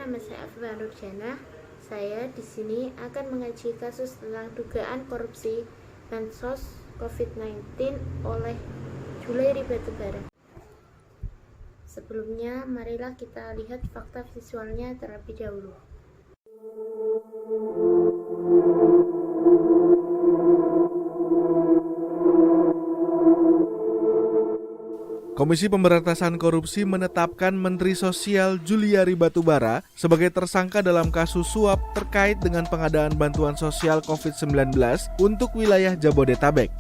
nama saya Afifah Nurjana. Saya di sini akan mengaji kasus tentang dugaan korupsi bansos COVID-19 oleh Juliari Batubara. Sebelumnya, marilah kita lihat fakta visualnya terlebih dahulu. Komisi Pemberantasan Korupsi menetapkan Menteri Sosial Juliari Batubara sebagai tersangka dalam kasus suap terkait dengan pengadaan bantuan sosial COVID-19 untuk wilayah Jabodetabek.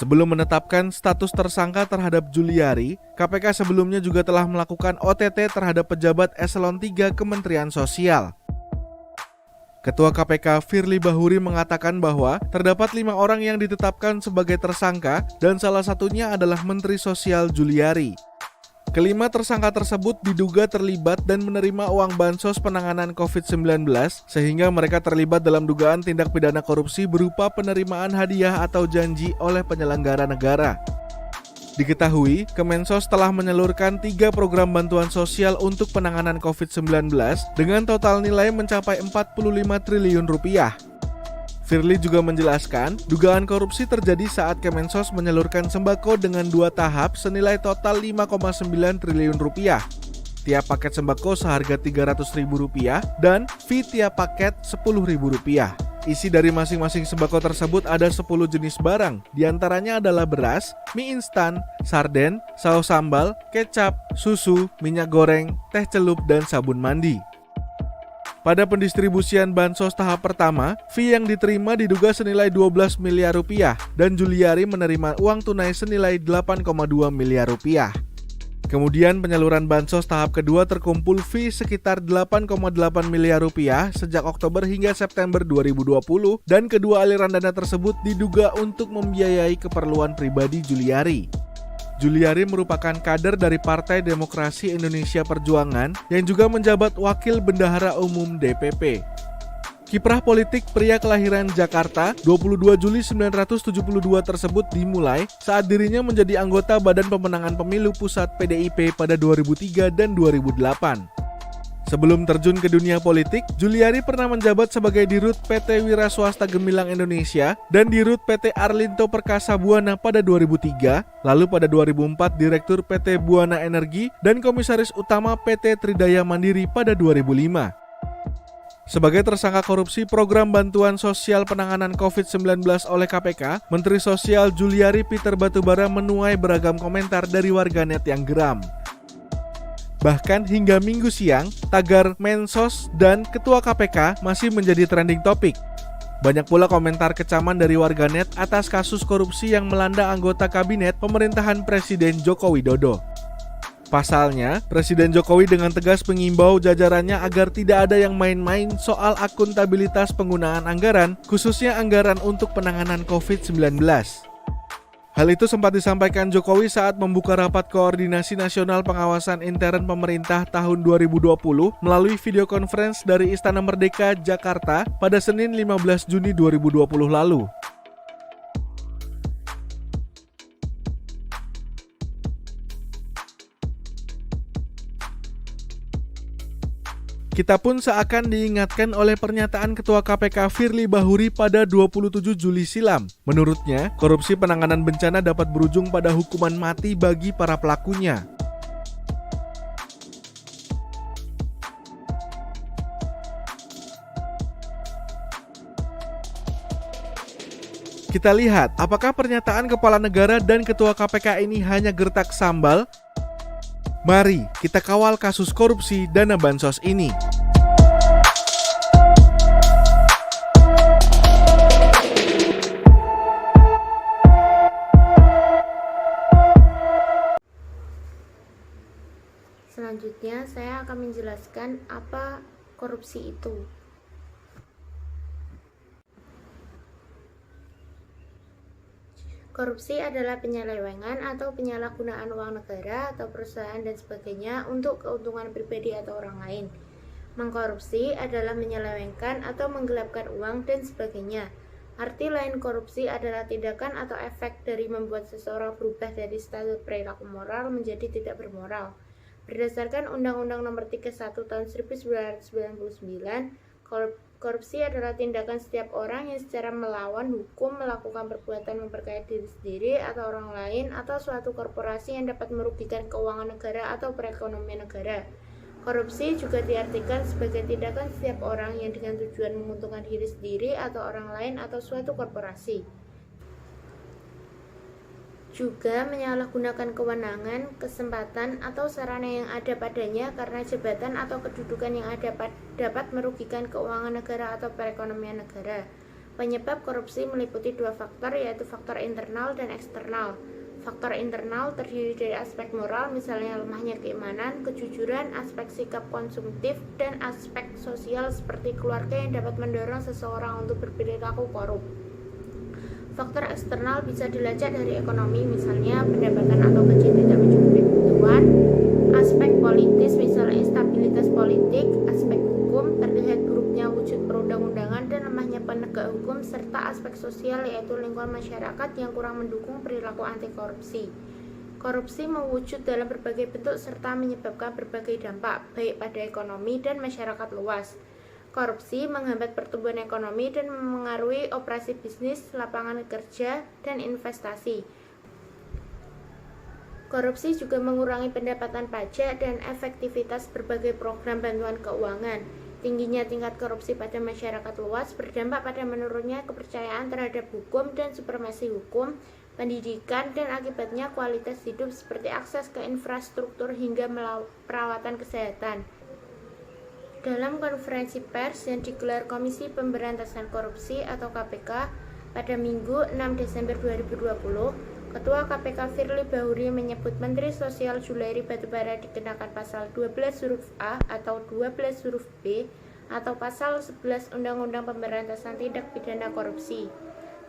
Sebelum menetapkan status tersangka terhadap Juliari, KPK sebelumnya juga telah melakukan OTT terhadap pejabat eselon 3 Kementerian Sosial. Ketua KPK Firly Bahuri mengatakan bahwa terdapat 5 orang yang ditetapkan sebagai tersangka dan salah satunya adalah Menteri Sosial Juliari. Kelima tersangka tersebut diduga terlibat dan menerima uang bansos penanganan COVID-19 sehingga mereka terlibat dalam dugaan tindak pidana korupsi berupa penerimaan hadiah atau janji oleh penyelenggara negara. Diketahui, Kemensos telah menyalurkan 3 program bantuan sosial untuk penanganan COVID-19 dengan total nilai mencapai 45 triliun rupiah. Firly juga menjelaskan, dugaan korupsi terjadi saat Kemensos menyalurkan sembako dengan 2 tahap senilai total 5,9 triliun rupiah. Tiap paket sembako seharga Rp300.000 dan fee tiap paket Rp10.000. Isi dari masing-masing sembako tersebut ada 10 jenis barang, diantaranya adalah beras, mie instan, sarden, saus sambal, kecap, susu, minyak goreng, teh celup, dan sabun mandi. Pada pendistribusian bansos tahap pertama, fee yang diterima diduga senilai 12 miliar rupiah dan Juliari menerima uang tunai senilai 8,2 miliar rupiah. Kemudian penyaluran bansos tahap kedua terkumpul fee sekitar 8,8 miliar rupiah sejak Oktober hingga September 2020 dan kedua aliran dana tersebut diduga untuk membiayai keperluan pribadi Juliari. Juliari merupakan kader dari Partai Demokrasi Indonesia Perjuangan yang juga menjabat Wakil Bendahara Umum DPP. Kiprah politik pria kelahiran Jakarta 22 Juli 1972 tersebut dimulai saat dirinya menjadi anggota Badan Pemenangan Pemilu Pusat PDIP pada 2003 dan 2008. Sebelum terjun ke dunia politik, Juliari pernah menjabat sebagai Dirut PT Wira Swasta Gemilang Indonesia dan Dirut PT Arlinto Perkasa Buana pada 2003, lalu pada 2004 Direktur PT Buana Energi dan Komisaris Utama PT Tridaya Mandiri pada 2005. Sebagai tersangka korupsi program bantuan sosial penanganan COVID-19 oleh KPK, Menteri Sosial Juliari Peter Batubara menuai beragam komentar dari warganet yang geram. Bahkan hingga Minggu siang, tagar Mensos dan Ketua KPK masih menjadi trending topik. Banyak pula komentar kecaman dari warganet atas kasus korupsi yang melanda anggota kabinet pemerintahan Presiden Joko Widodo. Pasalnya, Presiden Jokowi dengan tegas mengimbau jajarannya agar tidak ada yang main-main soal akuntabilitas penggunaan anggaran, khususnya anggaran untuk penanganan COVID-19. Hal itu sempat disampaikan Jokowi saat membuka rapat koordinasi nasional pengawasan intern pemerintah tahun 2020 melalui video conference dari Istana Merdeka, Jakarta pada Senin 15 Juni 2020 lalu. Kita pun seakan diingatkan oleh pernyataan Ketua KPK Firly Bahuri pada 27 Juli silam. Menurutnya, korupsi penanganan bencana dapat berujung pada hukuman mati bagi para pelakunya. Kita lihat, apakah pernyataan Kepala Negara dan Ketua KPK ini hanya gertak sambal? Mari kita kawal kasus korupsi dana bansos ini. Selanjutnya, saya akan menjelaskan apa korupsi itu. Korupsi adalah penyelewengan atau penyalahgunaan uang negara atau perusahaan dan sebagainya untuk keuntungan pribadi atau orang lain. Mengkorupsi adalah menyelewengkan atau menggelapkan uang dan sebagainya. Arti lain korupsi adalah tindakan atau efek dari membuat seseorang berubah dari status perilaku moral menjadi tidak bermoral. Berdasarkan Undang-Undang Nomor 31 Tahun 1999, korupsi adalah tindakan setiap orang yang secara melawan hukum melakukan perbuatan memperkaya diri sendiri atau orang lain atau suatu korporasi yang dapat merugikan keuangan negara atau perekonomian negara. Korupsi juga diartikan sebagai tindakan setiap orang yang dengan tujuan menguntungkan diri sendiri atau orang lain atau suatu korporasi. Juga menyalahgunakan kewenangan, kesempatan, atau sarana yang ada padanya karena jabatan atau kedudukan yang ada dapat merugikan keuangan negara atau perekonomian negara. Penyebab korupsi meliputi dua faktor, yaitu faktor internal dan eksternal. Faktor internal terdiri dari aspek moral, misalnya lemahnya keimanan, kejujuran, aspek sikap konsumtif, dan aspek sosial seperti keluarga yang dapat mendorong seseorang untuk berperilaku korup. Faktor eksternal bisa dilacak dari ekonomi, misalnya pendapatan atau gaji tidak mencukupi kebutuhan, aspek politis, misalnya instabilitas politik, aspek hukum, terlihat buruknya wujud perundang-undangan dan lemahnya penegak hukum, serta aspek sosial yaitu lingkungan masyarakat yang kurang mendukung perilaku anti korupsi. Korupsi mewujud dalam berbagai bentuk serta menyebabkan berbagai dampak, baik pada ekonomi dan masyarakat luas. Korupsi menghambat pertumbuhan ekonomi dan memengaruhi operasi bisnis, lapangan kerja, dan investasi. Korupsi juga mengurangi pendapatan pajak dan efektivitas berbagai program bantuan keuangan. Tingginya tingkat korupsi pada masyarakat luas berdampak pada menurunnya kepercayaan terhadap hukum dan supremasi hukum, pendidikan, dan akibatnya kualitas hidup seperti akses ke infrastruktur hingga perawatan kesehatan. Dalam konferensi pers yang digelar Komisi Pemberantasan Korupsi atau KPK pada Minggu 6 Desember 2020, Ketua KPK Firly Bahuri menyebut Menteri Sosial Zulairi Batubara dikenakan pasal 12 huruf A atau 12 huruf B atau pasal 11 Undang-Undang Pemberantasan Tindak Pidana Korupsi.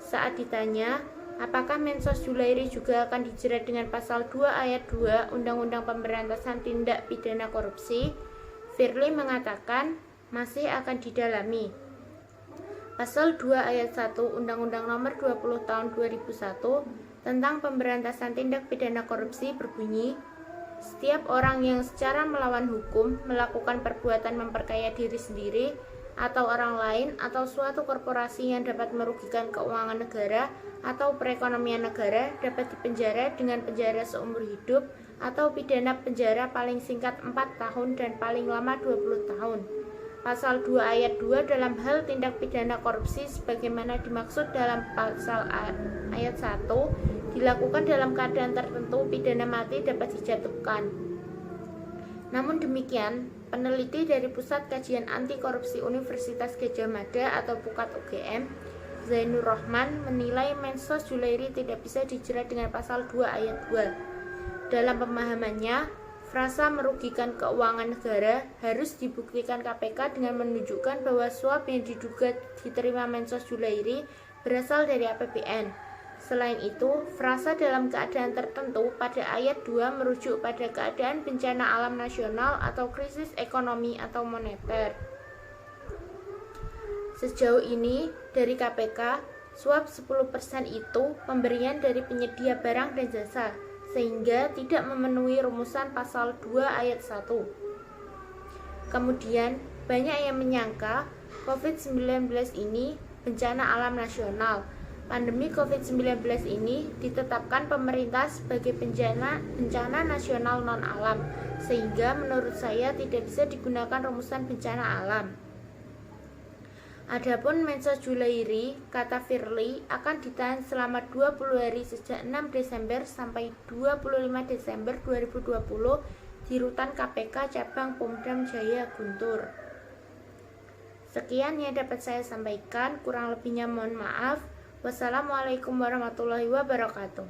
Saat ditanya, apakah Mensos Zulairi juga akan dijerat dengan pasal 2 ayat 2 Undang-Undang Pemberantasan Tindak Pidana Korupsi, Firly mengatakan masih akan didalami. Pasal 2 ayat 1 Undang-Undang Nomor 20 Tahun 2001 tentang pemberantasan tindak pidana korupsi berbunyi, setiap orang yang secara melawan hukum melakukan perbuatan memperkaya diri sendiri atau orang lain atau suatu korporasi yang dapat merugikan keuangan negara atau perekonomian negara dapat dipenjara dengan penjara seumur hidup atau pidana penjara paling singkat 4 tahun dan paling lama 20 tahun. Pasal 2 ayat 2 dalam hal tindak pidana korupsi sebagaimana dimaksud dalam pasal ayat 1 dilakukan dalam keadaan tertentu, pidana mati dapat dijatuhkan. Namun demikian, peneliti dari Pusat Kajian Anti Korupsi Universitas Gadjah Mada atau PUKAD UGM, Zainur Rahman menilai Mensos Zulairi tidak bisa dijerat dengan pasal 2 ayat 2. Dalam pemahamannya, frasa merugikan keuangan negara harus dibuktikan KPK dengan menunjukkan bahwa suap yang diduga diterima Mensos Zulairi berasal dari APBN. Selain itu, frasa dalam keadaan tertentu pada ayat 2 merujuk pada keadaan bencana alam nasional atau krisis ekonomi atau moneter. Sejauh ini, dari KPK, suap 10% itu pemberian dari penyedia barang dan jasa, sehingga tidak memenuhi rumusan pasal 2 ayat 1. Kemudian, banyak yang menyangka COVID-19 ini bencana alam nasional. Pandemi COVID-19 ini ditetapkan pemerintah sebagai bencana nasional non-alam, sehingga menurut saya tidak bisa digunakan rumusan bencana alam. Adapun Mensos Zulairi, kata Firly, akan ditahan selama 20 hari sejak 6 Desember sampai 25 Desember 2020 di Rutan KPK Cabang Pom-Dam Jaya Guntur. Sekian yang dapat saya sampaikan, kurang lebihnya mohon maaf. Wassalamualaikum warahmatullahi wabarakatuh.